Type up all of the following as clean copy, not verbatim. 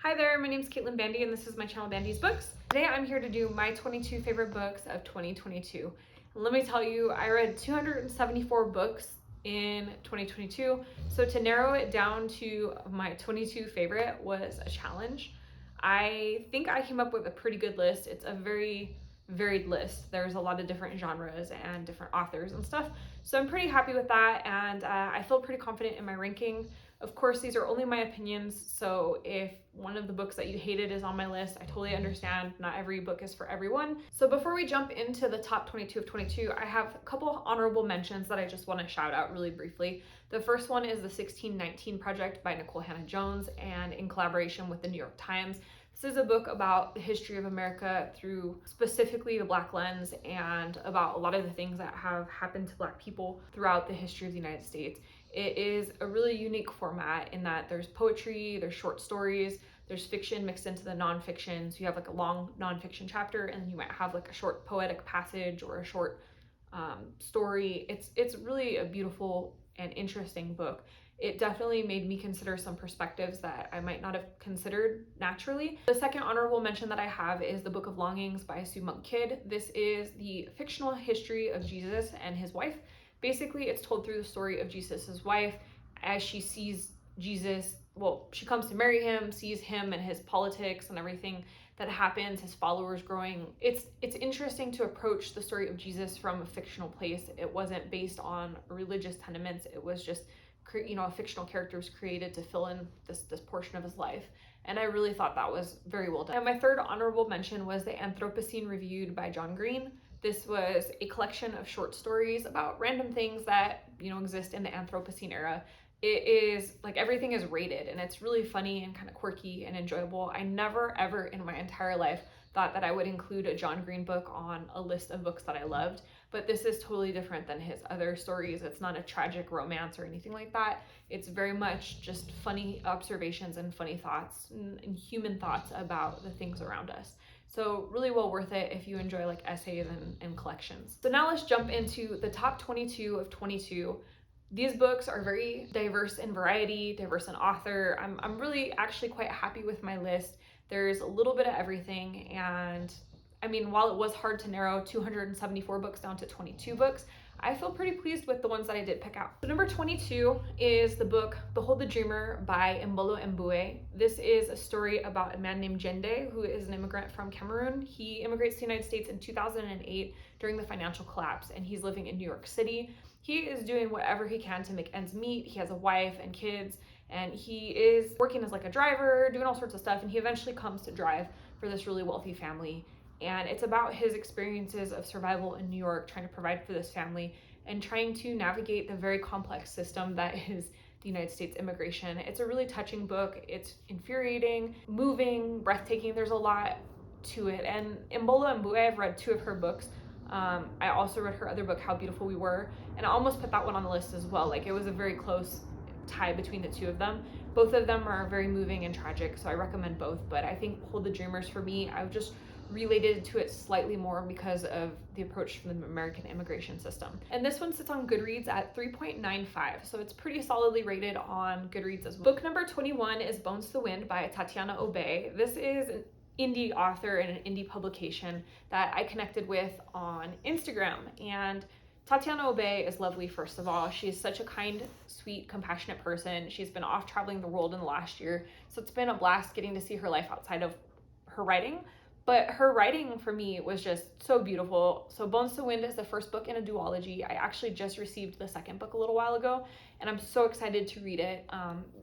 Hi there, my name is Caitlin Bandy and this is my channel BandysBooks. Today I'm here to do my 22 favorite books of 2022. And let me tell you, I read 274 books in 2022, so to narrow it down to my 22 favorite was a challenge. I think I came up with a pretty good list. It's a very varied list. There's a lot of different genres and different authors and stuff, so I'm pretty happy with that, and I feel pretty confident in my ranking. Of course, these are only my opinions, so if one of the books that you hated is on my list, I totally understand. Not every book is for everyone. So before we jump into the top 22 of 22, I have a couple honorable mentions that I just want to shout out really briefly. The first one is the 1619 Project by Nicole Hannah-Jones, and in collaboration with the New York Times. This is a book about the history of America through specifically the Black lens, and about a lot of the things that have happened to Black people throughout the history of the United States. It is a really unique format in that there's poetry, there's short stories, there's fiction mixed into the nonfiction. So you have like a long nonfiction chapter, and then you might have like a short poetic passage or a short story. It's really a beautiful and interesting book. It definitely made me consider some perspectives that I might not have considered naturally. The second honorable mention that I have is The Book of Longings by Sue Monk Kidd. This is the fictional history of Jesus and his wife. Basically, it's told through the story of Jesus' wife as she sees Jesus. Well, she comes to marry him, sees him and his politics and everything that happens, his followers growing. It's interesting to approach the story of Jesus from a fictional place. It wasn't based on religious tenements. It was just, a fictional character was created to fill in this portion of his life. And I really thought that was very well done. And my third honorable mention was The Anthropocene Reviewed by John Green. This was a collection of short stories about random things that, exist in the Anthropocene era. It is like everything is rated, and it's really funny and kind of quirky and enjoyable. I never ever in my entire life thought that I would include a John Green book on a list of books that I loved, but this is totally different than his other stories. It's not a tragic romance or anything like that. It's very much just funny observations and funny thoughts and human thoughts about the things around us. So really well worth it if you enjoy like essays and collections. So now let's jump into the top 22 of 22. These books are very diverse in variety, diverse in author. I'm really actually quite happy with my list. There's a little bit of everything, and I mean, while it was hard to narrow 274 books down to 22 books, I feel pretty pleased with the ones that I did pick out. So number 22 is the book Behold the Dreamer by Mbolo Mbue. This is a story about a man named Jende, who is an immigrant from Cameroon. He immigrates to the United States in 2008 during the financial collapse, and he's living in New York City. He is doing whatever he can to make ends meet. He has a wife and kids, and he is working as like a driver, doing all sorts of stuff, and he eventually comes to drive for this really wealthy family. And it's about his experiences of survival in New York, trying to provide for this family and trying to navigate the very complex system that is the United States immigration. It's a really touching book. It's infuriating, moving, breathtaking. There's a lot to it. And Mbolo Mbue, I've read 2 of her books. I also read her other book, How Beautiful We Were, and I almost put that one on the list as well. Like, it was a very close tie between the 2 of them. Both of them are very moving and tragic, so I recommend both. But I think Hold the Dreamers, for me, I just related to it slightly more because of the approach from the American immigration system. And this one sits on Goodreads at 3.95, so it's pretty solidly rated on Goodreads as well. Book number 21 is Bones to the Wind by Tatiana Obey. This is an indie author and an indie publication that I connected with on Instagram. And Tatiana Obey is lovely, first of all. She is such a kind, sweet, compassionate person. She's been off traveling the world in the last year, so it's been a blast getting to see her life outside of her writing. But her writing for me was just so beautiful. So Bones to the Wind is the first book in a duology. I actually just received the second book a little while ago, and I'm so excited to read it.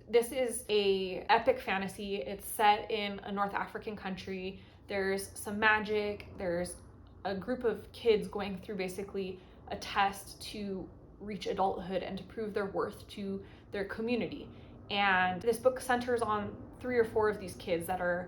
This is a epic fantasy. It's set in a North African country. There's some magic. There's a group of kids going through basically a test to reach adulthood and to prove their worth to their community. And this book centers on 3 or 4 of these kids that are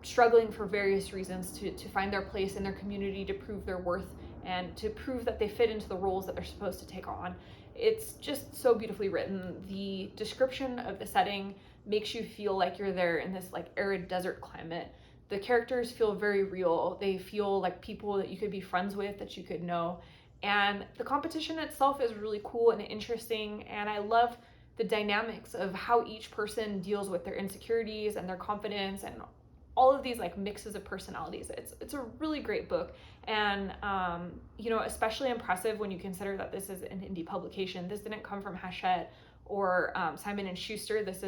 struggling for various reasons to find their place in their community, to prove their worth, and to prove that they fit into the roles that they're supposed to take on. It's just so beautifully written. The description of the setting makes you feel like you're there in this like arid desert climate. The characters feel very real. They feel like people that you could be friends with, that you could know. And the competition itself is really cool and interesting, and I love the dynamics of how each person deals with their insecurities and their confidence and all of these like mixes of personalities. It's a really great book, and you know, especially impressive when you consider that this is an indie publication. This didn't come from Hachette or Simon and Schuster. This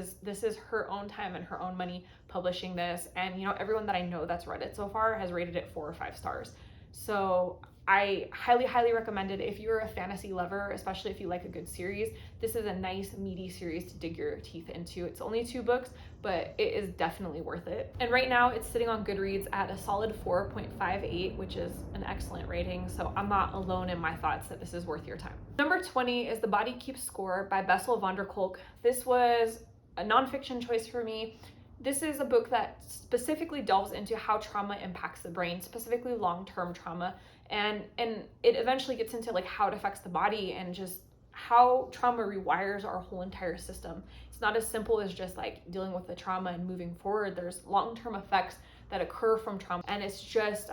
is her own time and her own money publishing this, and you know, everyone that I know that's read it so far has rated it 4 or 5 stars. So I highly recommend it if you're a fantasy lover, especially if you like a good series. This is a nice meaty series to dig your teeth into. It's only 2 books, but it is definitely worth it. And right now it's sitting on Goodreads at a solid 4.58, which is an excellent rating. So I'm not alone in my thoughts that this is worth your time. Number 20 is The Body Keeps Score by Bessel van der Kolk. This was a nonfiction choice for me. This is a book that specifically delves into how trauma impacts the brain, specifically long-term trauma. And it eventually gets into like how it affects the body and just how trauma rewires our whole entire system. It's not as simple as just like dealing with the trauma and moving forward. There's long-term effects that occur from trauma. And it's just,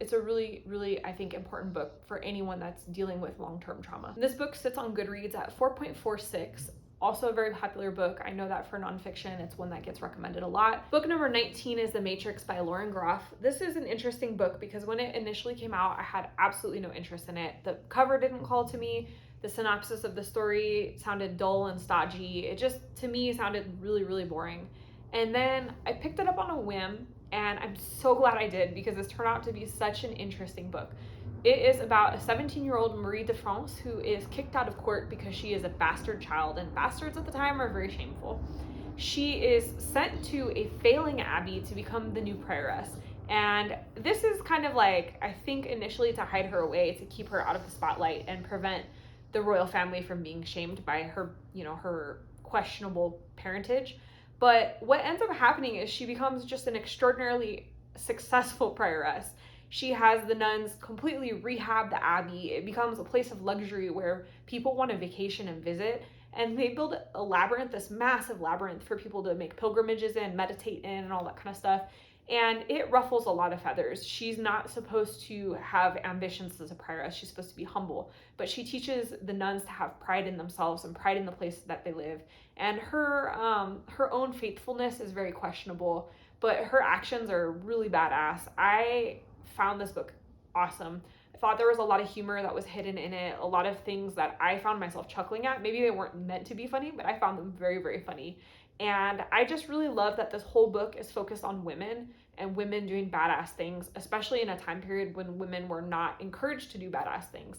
it's a really, I think, important book for anyone that's dealing with long-term trauma. This book sits on Goodreads at 4.46. Also a very popular book. I know that for nonfiction, it's one that gets recommended a lot. Book number 19 is The Matrix by Lauren Groff. This is an interesting book because when it initially came out, I had absolutely no interest in it. The cover didn't call to me. The synopsis of the story sounded dull and stodgy. It just, to me, sounded really boring. And then I picked it up on a whim, and I'm so glad I did because this turned out to be such an interesting book. It is about a 17-year-old Marie de France who is kicked out of court because she is a bastard child, and bastards at the time are very shameful. She is sent to a failing abbey to become the new prioress, and this is kind of like, I think initially to hide her away, to keep her out of the spotlight and prevent the royal family from being shamed by her, you know, her questionable parentage. But what ends up happening is she becomes just an extraordinarily successful prioress. She has the nuns completely rehab the abbey. It becomes a place of luxury where people want to vacation and visit. And they build a labyrinth, this massive labyrinth for people to make pilgrimages in, meditate in, and all that kind of stuff. And it ruffles a lot of feathers. She's not supposed to have ambitions as a prioress. She's supposed to be humble. But she teaches the nuns to have pride in themselves and pride in the place that they live. And her own faithfulness is very questionable, but her actions are really badass. I found this book awesome. I thought there was a lot of humor that was hidden in it, a lot of things that I found myself chuckling at. Maybe they weren't meant to be funny, but I found them very funny. And I just really love that this whole book is focused on women and women doing badass things, especially in a time period when women were not encouraged to do badass things.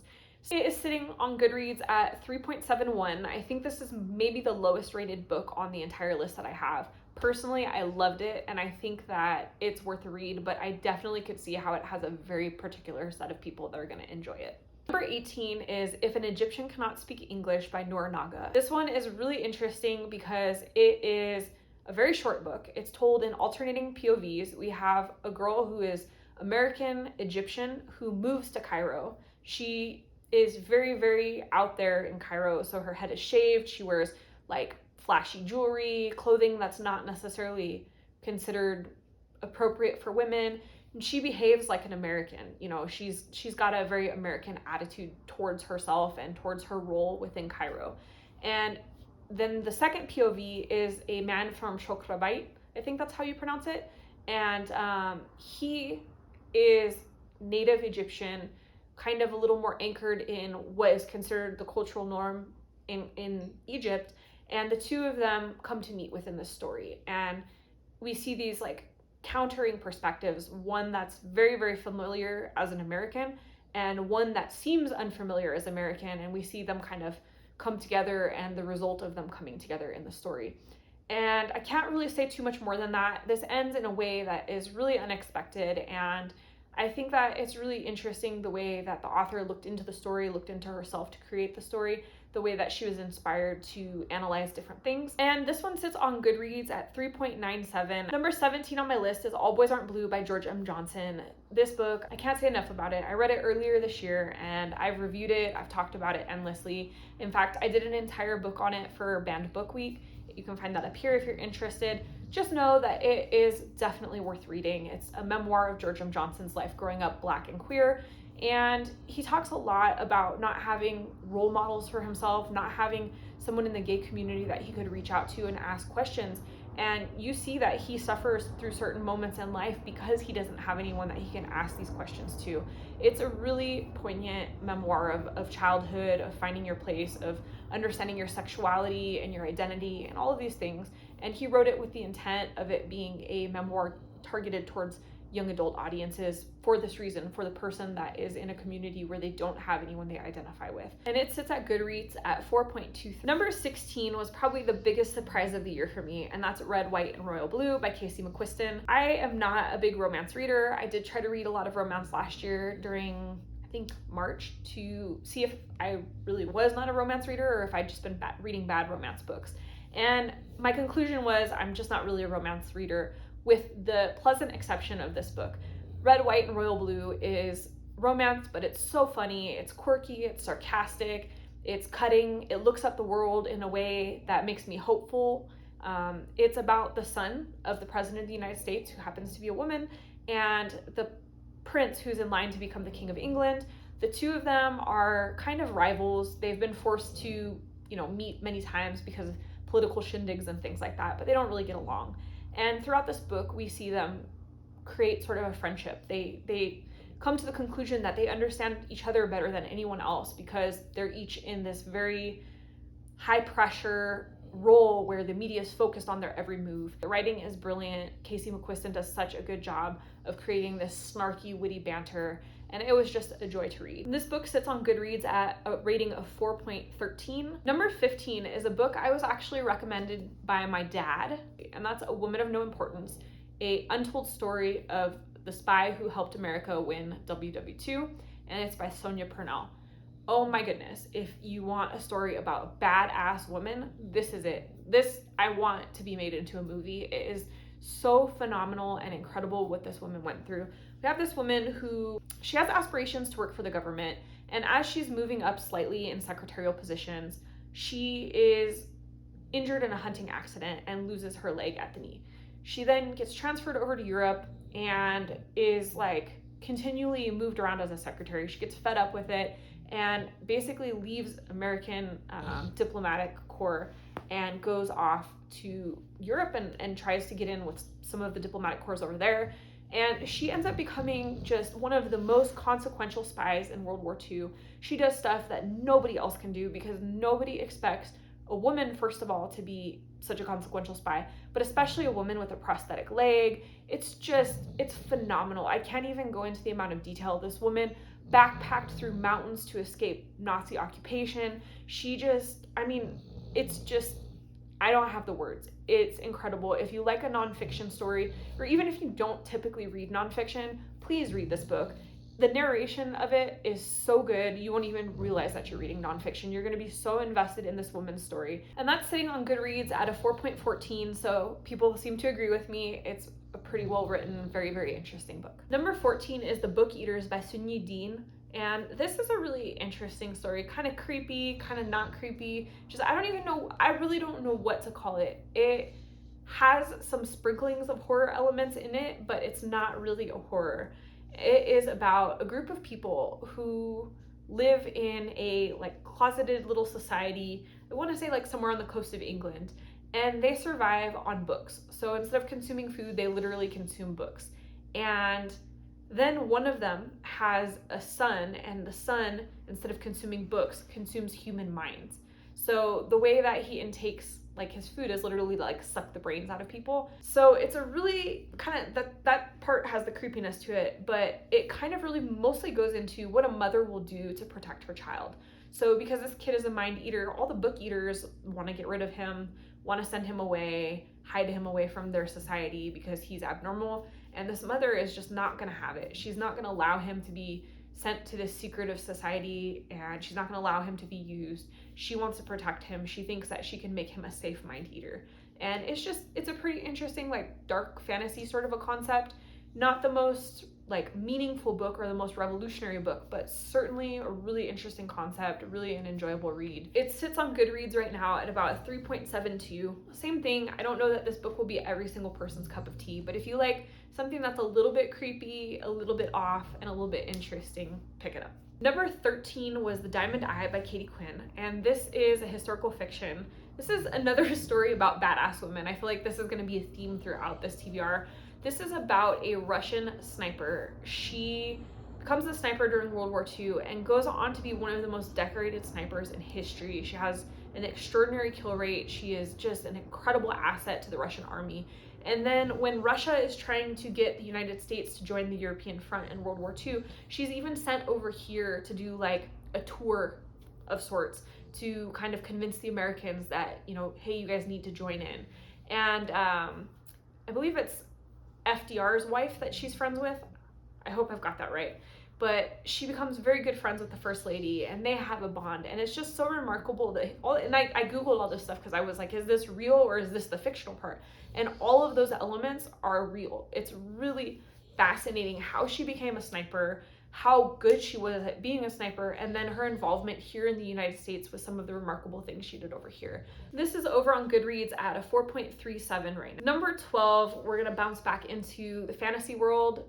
It is sitting on Goodreads at 3.71. I think this is maybe the lowest rated book on the entire list that I have. Personally, I loved it, and I think that it's worth a read, but I definitely could see how it has a very particular set of people that are going to enjoy it. Number 18 is If an Egyptian Cannot Speak English by Noor Naga. This one is really interesting because it is a very short book. It's told in alternating POVs. We have a girl who is American Egyptian who moves to Cairo. She is very out there in Cairo, so her head is shaved. She wears like flashy jewelry, clothing that's not necessarily considered appropriate for women. And she behaves like an American. You know, she's got a very American attitude towards herself and towards her role within Cairo. And then the second POV is a man from Shokrabite. I think that's how you pronounce it. And he is native Egyptian, kind of a little more anchored in what is considered the cultural norm in Egypt. And the two of them come to meet within this story. And we see these like countering perspectives, one that's very familiar as an American and one that seems unfamiliar as American. And we see them kind of come together and the result of them coming together in the story. And I can't really say too much more than that. This ends in a way that is really unexpected, and I think that it's really interesting the way that the author looked into the story, looked into herself to create the story, the way that she was inspired to analyze different things. And this one sits on Goodreads at 3.97. Number 17 on my list is All Boys Aren't Blue by George M. Johnson. This book, I can't say enough about it. I read it earlier this year and I've reviewed it. I've talked about it endlessly. In fact, I did an entire book on it for Band Book Week. You can find that up here if you're interested. Just know that it is definitely worth reading. It's a memoir of George M. Johnson's life growing up Black and queer. And he talks a lot about not having role models for himself, not having someone in the gay community that he could reach out to and ask questions. And you see that he suffers through certain moments in life because he doesn't have anyone that he can ask these questions to. It's a really poignant memoir of childhood, of finding your place, of understanding your sexuality and your identity and all of these things. And he wrote it with the intent of it being a memoir targeted towards young adult audiences for this reason, for the person that is in a community where they don't have anyone they identify with. And it sits at Goodreads at 4.2. Number 16 was probably the biggest surprise of the year for me, and that's Red, White, and Royal Blue by Casey McQuiston. I am not a big romance reader. I did try to read a lot of romance last year during, I think, March, to see if I really was not a romance reader or if I'd just been reading bad romance books. And my conclusion was I'm just not really a romance reader, with the pleasant exception of this book. Red, White, and Royal Blue is romance, but it's so funny, it's quirky, it's sarcastic, it's cutting, it looks at the world in a way that makes me hopeful. It's about the son of the President of the United States, who happens to be a woman, and the prince who's in line to become the King of England. The two of them are kind of rivals. They've been forced to, meet many times because of political shindigs and things like that, but they don't really get along. And throughout this book, we see them create sort of a friendship. They come to the conclusion that they understand each other better than anyone else because they're each in this very high pressure role where the media is focused on their every move. The writing is brilliant. Casey McQuiston does such a good job of creating this snarky, witty banter, and it was just a joy to read. This book sits on Goodreads at a rating of 4.13. Number 15 is a book I was actually recommended by my dad, and that's A Woman of No Importance, a untold story of the spy who helped America win WW2, and it's by Sonia Purnell. Oh my goodness, if you want a story about a badass woman, this is it. This, I want to be made into a movie. It is so phenomenal and incredible what this woman went through. We have this woman who, she has aspirations to work for the government, and as she's moving up slightly in secretarial positions, she is injured in a hunting accident and loses her leg at the knee. She then gets transferred over to Europe and is continually moved around as a secretary. She gets fed up with it and basically leaves American diplomatic corps and goes off to Europe and tries to get in with some of the diplomatic corps over there. And she ends up becoming just one of the most consequential spies in World War II. She does stuff that nobody else can do because nobody expects a woman, first of all, to be such a consequential spy, but especially a woman with a prosthetic leg. It's phenomenal. I can't even go into the amount of detail. This woman backpacked through mountains to escape Nazi occupation. I don't have the words. It's incredible. If you like a nonfiction story, or even if you don't typically read nonfiction, please read this book. The narration of it is so good, you won't even realize that you're reading nonfiction. You're going to be so invested in this woman's story. And that's sitting on Goodreads at a 4.14, so people seem to agree with me. It's a pretty well-written, very, very interesting book. Number 14 is The Book Eaters by Sunyi Dean. And this is a really interesting story, kind of creepy, kind of not creepy. I really don't know what to call it. It has some sprinklings of horror elements in it, but it's not really a horror. It is about a group of people who live in a closeted little society. I want to say somewhere on the coast of England, and they survive on books. So instead of consuming food, they literally consume books. And then one of them has a son, and the son, instead of consuming books, consumes human minds. So the way that he intakes his food is literally suck the brains out of people. So it's a really that part has the creepiness to it, but it kind of really mostly goes into what a mother will do to protect her child. So because this kid is a mind eater, all the book eaters want to get rid of him, want to send him away, hide him away from their society because he's abnormal. And this mother is just not going to have it. She's not going to allow him to be sent to this secretive society, and she's not going to allow him to be used. She wants to protect him. She thinks that she can make him a safe mind eater. And it's a pretty interesting, dark fantasy sort of a concept. Not the most like meaningful book or the most revolutionary book, but certainly a really interesting concept, really an enjoyable read. It sits on Goodreads right now at about a 3.72. Same thing, I don't know that this book will be every single person's cup of tea, but if you like something that's a little bit creepy, a little bit off, and a little bit interesting, pick it up. Number 13 was The Diamond Eye by Katie Quinn, and this is a historical fiction. This is another story about badass women. I feel like this is going to be a theme throughout this TBR. This is about a Russian sniper. She becomes a sniper during World War II and goes on to be one of the most decorated snipers in history. She has an extraordinary kill rate. She is just an incredible asset to the Russian army. And then when Russia is trying to get the United States to join the European front in World War II, she's even sent over here to do like a tour of sorts to kind of convince the Americans that, you know, hey, you guys need to join in. And I believe it's FDR's wife that she's friends with. I hope I've got that right. But she becomes very good friends with the First Lady, and they have a bond. And it's just so remarkable that I Googled all this stuff because I was like, is this real or is this the fictional part? And all of those elements are real. It's really fascinating how she became a sniper, how good she was at being a sniper, and then her involvement here in the United States with some of the remarkable things she did over here. This is over on Goodreads at a 4.37 right now. Number 12, we're gonna bounce back into the fantasy world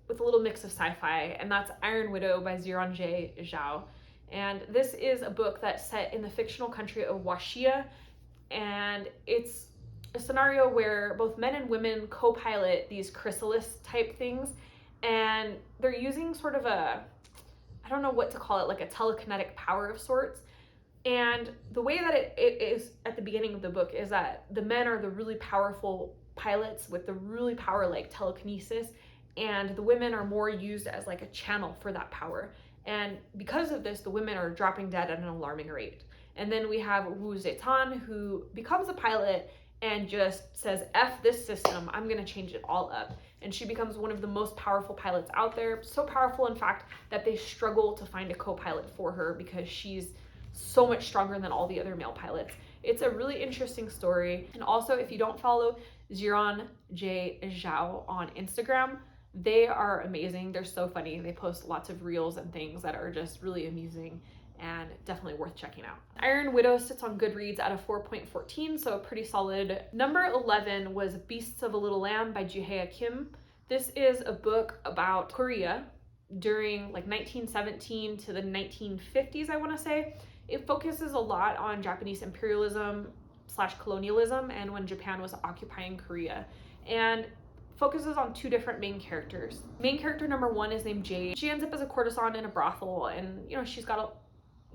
with a little mix of sci-fi, and that's Iron Widow by Ziran J. Zhao. And this is a book that's set in the fictional country of Washia, and it's a scenario where both men and women co-pilot these chrysalis type things, and they're using sort of a, I don't know what to call it, like a telekinetic power of sorts. And the way that it is at the beginning of the book is that the men are the really powerful pilots with the really power like telekinesis, and the women are more used as like a channel for that power. And because of this, the women are dropping dead at an alarming rate. And then we have Wu Zetian, who becomes a pilot and just says, F this system, I'm gonna change it all up. And she becomes one of the most powerful pilots out there. So powerful, in fact, that they struggle to find a co-pilot for her because she's so much stronger than all the other male pilots. It's a really interesting story. And also, if you don't follow Ziran J. Zhao on Instagram, they are amazing. They're so funny. They post lots of reels and things that are just really amusing and definitely worth checking out. Iron Widow sits on Goodreads at a 4.14, so pretty solid. Number 11 was Beasts of a Little Lamb by Ji-hye Kim. This is a book about Korea during like 1917 to the 1950s, I want to say. It focuses a lot on Japanese imperialism / colonialism and when Japan was occupying Korea. And focuses on two different main characters. Main character number 1 is named Jade. She ends up as a courtesan in a brothel, and you know, she's got to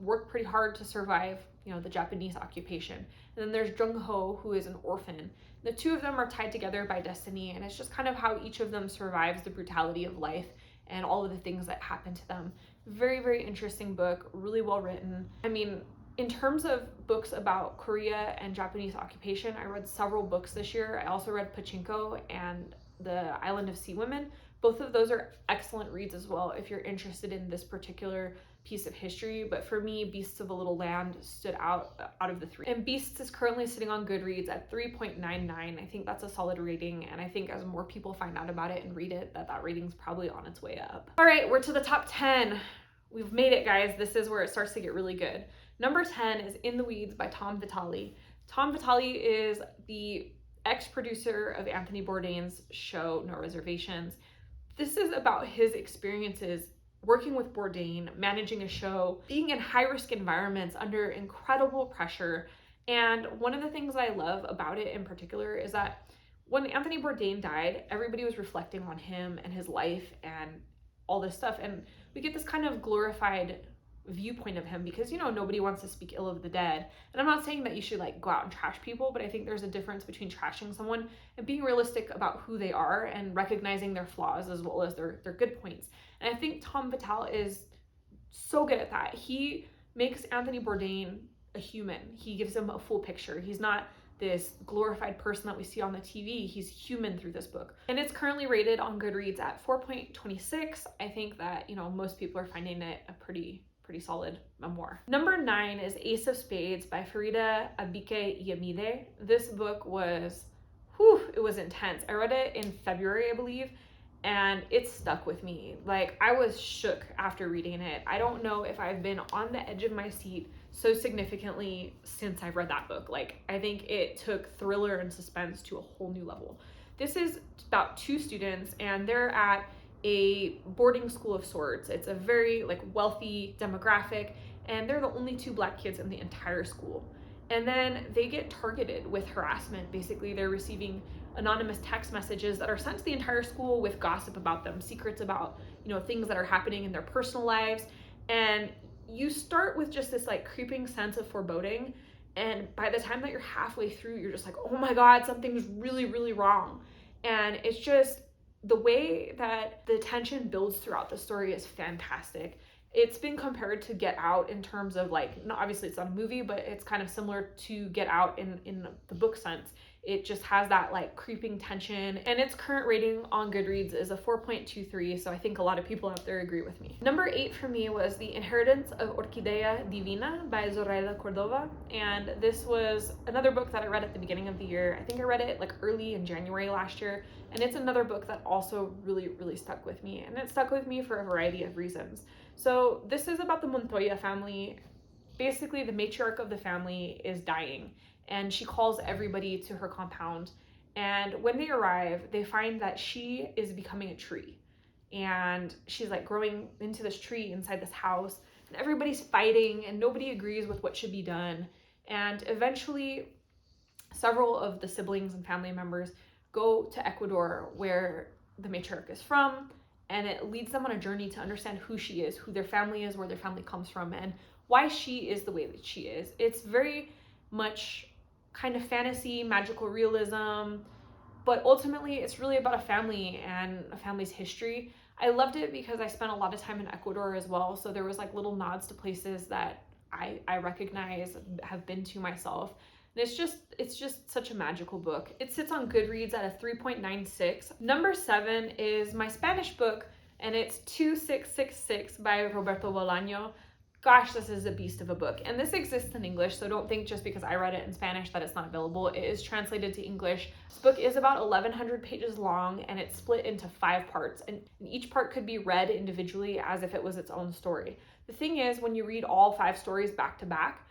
work pretty hard to survive, you know, the Japanese occupation. And then there's Jung Ho, who is an orphan. The two of them are tied together by destiny, and it's just kind of how each of them survives the brutality of life and all of the things that happen to them. Very, very interesting book, really well written. I mean, in terms of books about Korea and Japanese occupation, I read several books this year. I also read Pachinko and The Island of Sea Women. Both of those are excellent reads as well if you're interested in this particular piece of history, but for me, Beasts of a Little Land stood out of the three. And Beasts is currently sitting on Goodreads at 3.99. I think that's a solid rating, and I think as more people find out about it and read it, that rating's probably on its way up. All right, we're to the top 10. We've made it, guys. This is where it starts to get really good. Number 10 is In the Weeds by Tom Vitale. Tom Vitale is the ex-producer of Anthony Bourdain's show, No Reservations. This is about his experiences working with Bourdain, managing a show, being in high-risk environments under incredible pressure. And one of the things I love about it in particular is that when Anthony Bourdain died, everybody was reflecting on him and his life and all this stuff. And we get this kind of glorified viewpoint of him because, you know, nobody wants to speak ill of the dead. And I'm not saying that you should like go out and trash people, but I think there's a difference between trashing someone and being realistic about who they are and recognizing their flaws as well as their good points. And I think Tom Vitale is so good at that. He makes Anthony Bourdain a human. He gives him a full picture. He's not this glorified person that we see on the TV. He's human through this book. And it's currently rated on Goodreads at 4.26. I think that, you know, most people are finding it a pretty solid memoir. Number 9 is Ace of Spades by Farida Abike Yamide. This book was, it was intense. I read it in February, I believe, and it stuck with me. Like, I was shook after reading it. I don't know if I've been on the edge of my seat so significantly since I've read that book. Like, I think it took thriller and suspense to a whole new level. This is about two students, and they're at a boarding school of sorts. It's a very like wealthy demographic, and they're the only two Black kids in the entire school. And then they get targeted with harassment. Basically, they're receiving anonymous text messages that are sent to the entire school with gossip about them, secrets about, things that are happening in their personal lives. And you start with just this like creeping sense of foreboding. And by the time that you're halfway through, you're just like, oh my God, something's really, really wrong. And it's just the way that the tension builds throughout the story is fantastic. It's been compared to Get Out in terms of like, obviously it's not a movie, but it's kind of similar to Get Out in the book sense. It just has that like creeping tension, and its current rating on Goodreads is a 4.23, so I think a lot of people out there agree with me. Number 8 for me was The Inheritance of Orquídea Divina by Zoraida Cordova, and this was another book that I read at the beginning of the year. I think I read it like early in January last year, and it's another book that also really, really stuck with me, and it stuck with me for a variety of reasons. So this is about the Montoya family. Basically, the matriarch of the family is dying, and she calls everybody to her compound. And when they arrive, they find that she is becoming a tree. And she's like growing into this tree inside this house. And everybody's fighting, and nobody agrees with what should be done. And eventually, several of the siblings and family members go to Ecuador, where the matriarch is from. And it leads them on a journey to understand who she is, who their family is, where their family comes from, and why she is the way that she is. It's very much kind of fantasy, magical realism, but ultimately it's really about a family and a family's history. I loved it because I spent a lot of time in Ecuador as well, so there was like little nods to places that I recognize, have been to myself. And it's just such a magical book. It sits on Goodreads at a 3.96. Number 7 is my Spanish book, and it's 2666 by Roberto Bolaño. Gosh, this is a beast of a book. And this exists in English, so don't think just because I read it in Spanish that it's not available. It is translated to English. This book is about 1,100 pages long, and it's split into 5 parts. And each part could be read individually as if it was its own story. The thing is, when you read all 5 stories back to back,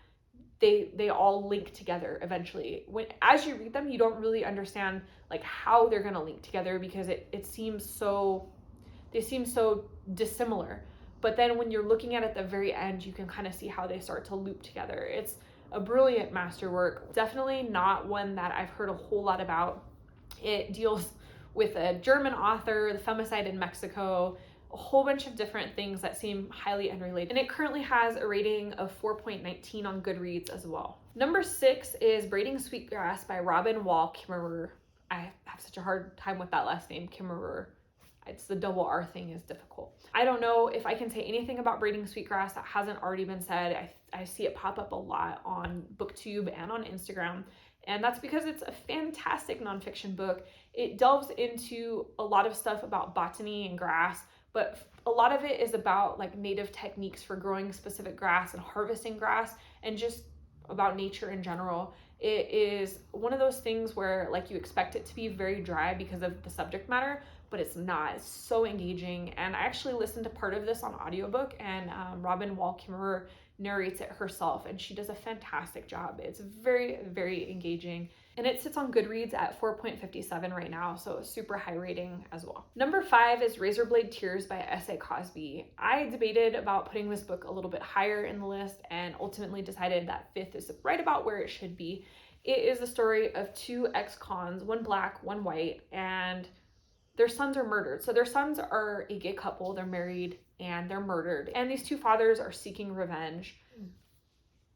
they all link together eventually. As you read them, you don't really understand like how they're gonna link together, because they seem so dissimilar. But then when you're looking at it at the very end, you can kind of see how they start to loop together. It's a brilliant masterwork. Definitely not one that I've heard a whole lot about. It deals with a German author, the femicide in Mexico, a whole bunch of different things that seem highly unrelated. And it currently has a rating of 4.19 on Goodreads as well. Number 6 is Braiding Sweetgrass by Robin Wall Kimmerer. I have such a hard time with that last name, Kimmerer. It's the double R thing is difficult. I don't know if I can say anything about Braiding Sweetgrass that hasn't already been said. I see it pop up a lot on BookTube and on Instagram. And that's because it's a fantastic nonfiction book. It delves into a lot of stuff about botany and grass, but a lot of it is about like native techniques for growing specific grass and harvesting grass, and just about nature in general. It is one of those things where like you expect it to be very dry because of the subject matter, but it's not. It's so engaging. And I actually listened to part of this on audiobook, and Robin Wall Kimmerer narrates it herself, and she does a fantastic job. It's very, very engaging, and it sits on Goodreads at 4.57 right now, so a super high rating as well. Number 5 is Razorblade Tears by S.A. Cosby. I debated about putting this book a little bit higher in the list, and ultimately decided that 5th is right about where it should be. It is the story of 2 ex-cons, one black, one white, and their sons are murdered. So their sons are a gay couple, they're married, and they're murdered. And these 2 fathers are seeking revenge.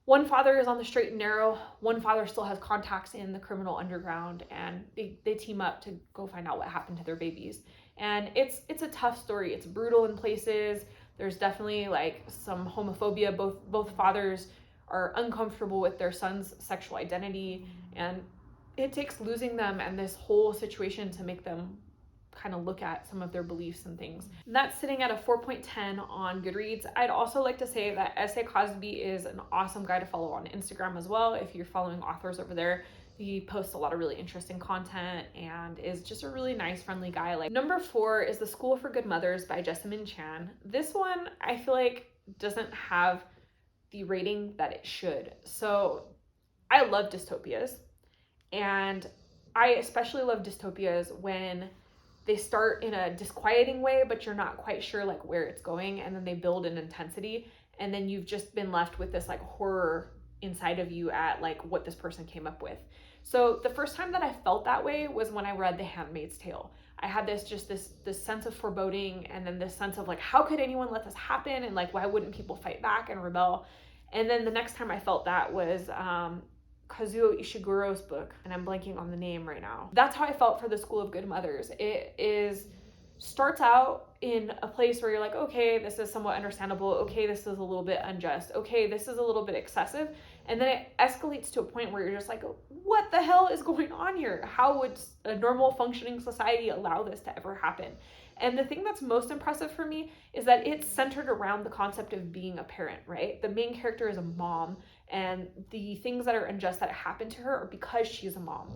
One father is on the straight and narrow, one father still has contacts in the criminal underground, and they team up to go find out what happened to their babies. And it's a tough story. It's brutal in places. There's definitely like some homophobia. Both fathers are uncomfortable with their son's sexual identity, and it takes losing them and this whole situation to make them kind of look at some of their beliefs and things. And that's sitting at a 4.10 on Goodreads. I'd also like to say that S.A. Cosby is an awesome guy to follow on Instagram as well. If you're following authors over there, He posts a lot of really interesting content and is just a really nice, friendly guy. Like, number 4 is The School for Good Mothers by Jessamine Chan. This one, I feel like, doesn't have the rating that it should. So I love dystopias, and I especially love dystopias when they start in a disquieting way, but you're not quite sure like where it's going, and then they build in intensity, and then you've just been left with this like horror inside of you at like what this person came up with. So the first time that I felt that way was when I read The Handmaid's Tale. I had this sense of foreboding, and then this sense of like, how could anyone let this happen, and like, why wouldn't people fight back and rebel? And then the next time I felt that was Kazuo Ishiguro's book, and I'm blanking on the name right now. That's how I felt for The School of Good Mothers. It starts out in a place where you're like, okay, this is somewhat understandable. Okay, this is a little bit unjust. Okay, this is a little bit excessive. And then it escalates to a point where you're just like, what the hell is going on here? How would a normal functioning society allow this to ever happen? And the thing that's most impressive for me is that it's centered around the concept of being a parent, right? The main character is a mom, and the things that are unjust that happen to her are because she's a mom.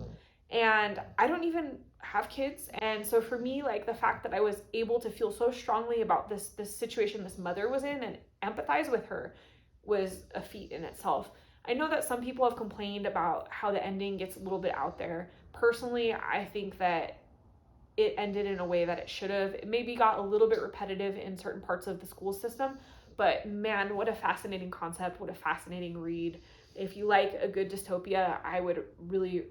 And I don't even have kids, and so for me, like, the fact that I was able to feel so strongly about this situation this mother was in and empathize with her was a feat in itself. I know that some people have complained about how the ending gets a little bit out there. Personally, I think that it ended in a way that it should have. It maybe got a little bit repetitive in certain parts of the school system, but man, what a fascinating concept, what a fascinating read. If you like a good dystopia, I would really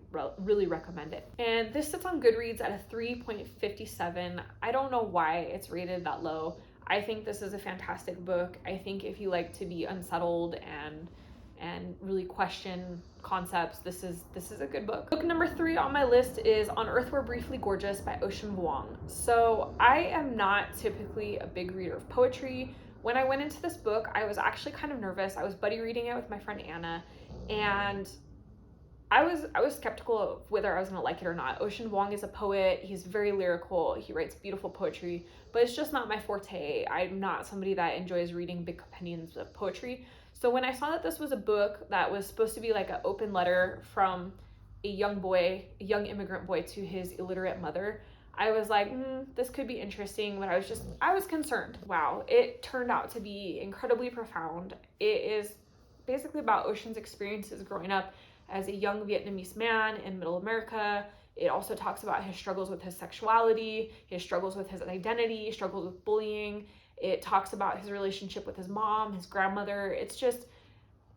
recommend it. And this sits on Goodreads at a 3.57. I don't know why it's rated that low. I think this is a fantastic book. I think if you like to be unsettled and really question concepts, this is a good book. Book number 3 on my list is On Earth We're Briefly Gorgeous by Ocean Vuong. So I am not typically a big reader of poetry. When I went into this book, I was actually kind of nervous. I was buddy reading it with my friend Anna, and I was skeptical of whether I was going to like it or not. Ocean Vuong is a poet. He's very lyrical. He writes beautiful poetry, but it's just not my forte. I'm not somebody that enjoys reading big compendiums of poetry. So when I saw that this was a book that was supposed to be like an open letter from a young immigrant boy to his illiterate mother, I was like, this could be interesting, but I was concerned. Wow, it turned out to be incredibly profound. It is basically about Ocean's experiences growing up as a young Vietnamese man in middle America. It also talks about his struggles with his sexuality, his struggles with his identity, struggles with bullying. It talks about his relationship with his mom, his grandmother. It's just,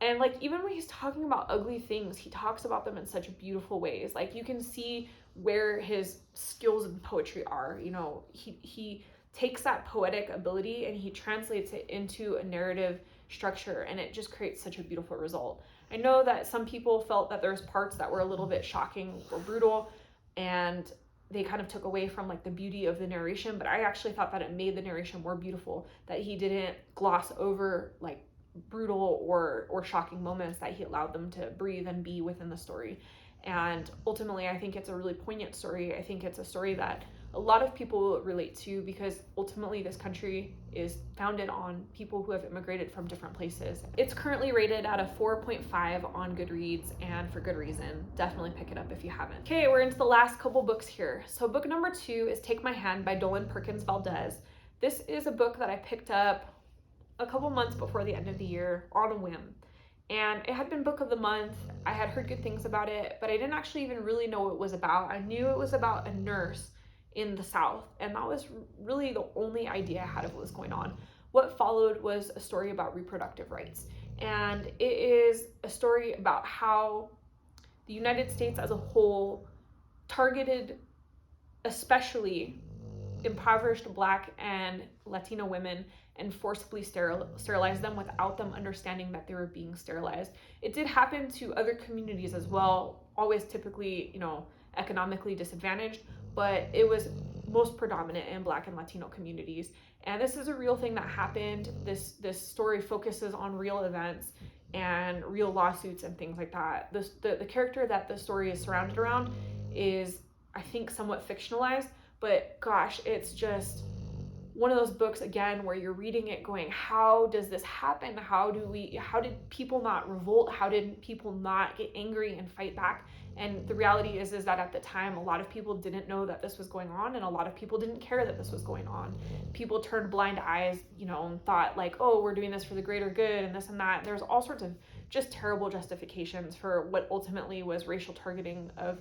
and like, even when he's talking about ugly things, he talks about them in such beautiful ways. Like, you can see where his skills in poetry are. You know, he takes that poetic ability and he translates it into a narrative structure, and it just creates such a beautiful result. I know that some people felt that there's parts that were a little bit shocking or brutal, and they kind of took away from like the beauty of the narration, but I actually thought that it made the narration more beautiful, that he didn't gloss over like brutal or shocking moments, that he allowed them to breathe and be within the story. And ultimately, I think it's a really poignant story. I think it's a story that a lot of people relate to, because ultimately this country is founded on people who have immigrated from different places. It's currently rated at a 4.5 on Goodreads, and for good reason. Definitely pick it up if you haven't. Okay, we're into the last couple books here. So book number 2 is Take My Hand by Dolan Perkins Valdez. This is a book that I picked up a couple months before the end of the year on a whim. And it had been book of the month. I had heard good things about it, but I didn't actually even really know what it was about. I knew it was about a nurse in the South, and that was really the only idea I had of what was going on. What followed was a story about reproductive rights, and it is a story about how the United States as a whole targeted especially impoverished Black and Latino women and forcibly sterilized them without them understanding that they were being sterilized. It did happen to other communities as well, always typically, economically disadvantaged, but it was most predominant in Black and Latino communities. And this is a real thing that happened. This story focuses on real events and real lawsuits and things like that. The character that the story is surrounded around is, I think, somewhat fictionalized, but gosh, it's just one of those books, again, where you're reading it going, how does this happen? How did people not revolt? How did people not get angry and fight back? And the reality is that at the time, a lot of people didn't know that this was going on, and a lot of people didn't care that this was going on. People turned blind eyes, you know, and thought like, oh, we're doing this for the greater good and this and that. There's all sorts of just terrible justifications for what ultimately was racial targeting of,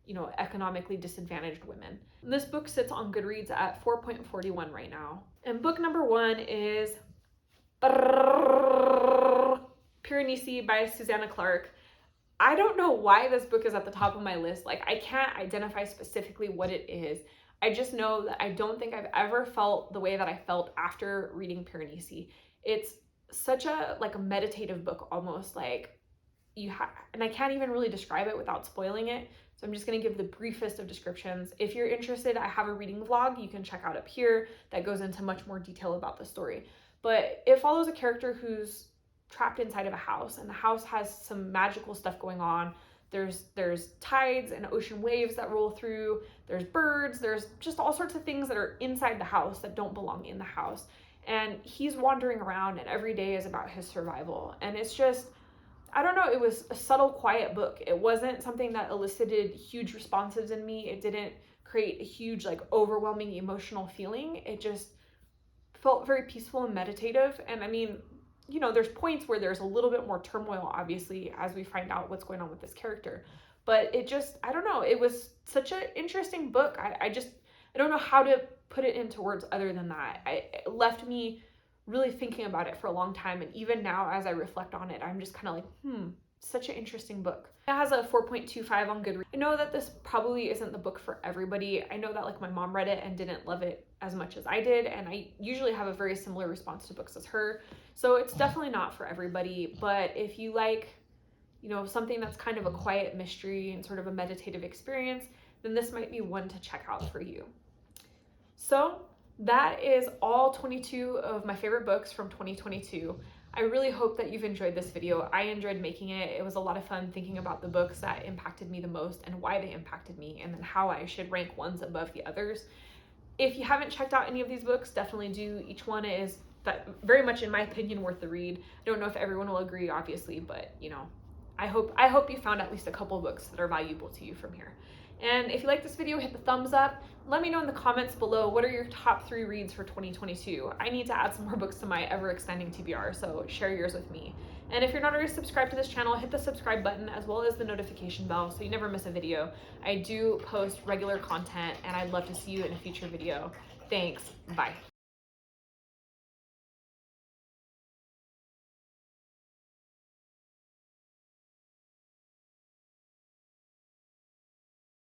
you know, economically disadvantaged women. This book sits on Goodreads at 4.41 right now. And book number 1 is Piranesi by Susanna Clarke. I don't know why this book is at the top of my list. Like, I can't identify specifically what it is. I just know that I don't think I've ever felt the way that I felt after reading Piranesi. It's such a like a meditative book, almost like and I can't even really describe it without spoiling it. So I'm just going to give the briefest of descriptions. If you're interested, I have a reading vlog you can check out up here that goes into much more detail about the story. But it follows a character who's trapped inside of a house, and the house has some magical stuff going on. There's tides and ocean waves that roll through. There's birds. There's just all sorts of things that are inside the house that don't belong in the house. And he's wandering around, and every day is about his survival. And it's just, I don't know, it was a subtle, quiet book. It wasn't something that elicited huge responses in me. It didn't create a huge, like, overwhelming emotional feeling. It just felt very peaceful and meditative. And I mean, you know, there's points where there's a little bit more turmoil, obviously, as we find out what's going on with this character. But it just, I don't know, it was such an interesting book. I don't know how to put it into words other than that. It left me really thinking about it for a long time. And even now, as I reflect on it, I'm just kind of like, such an interesting book. It has a 4.25 on Goodreads. I know that this probably isn't the book for everybody. I know that like my mom read it and didn't love it as much as I did. And I usually have a very similar response to books as her. So it's definitely not for everybody. But if you like, you know, something that's kind of a quiet mystery and sort of a meditative experience, then this might be one to check out for you. So that is all 22 of my favorite books from 2022. I really hope that you've enjoyed this video. I enjoyed making it. It was a lot of fun thinking about the books that impacted me the most and why they impacted me, and then how I should rank ones above the others. If you haven't checked out any of these books, definitely do. Each one is very much, in my opinion, worth the read. I don't know if everyone will agree, obviously, but you know, I hope you found at least a couple books that are valuable to you from here. And if you like this video, hit the thumbs up. Let me know in the comments below, what are your top 3 reads for 2022? I need to add some more books to my ever-expanding TBR, so share yours with me. And if you're not already subscribed to this channel, hit the subscribe button as well as the notification bell so you never miss a video. I do post regular content, and I'd love to see you in a future video. Thanks. Bye.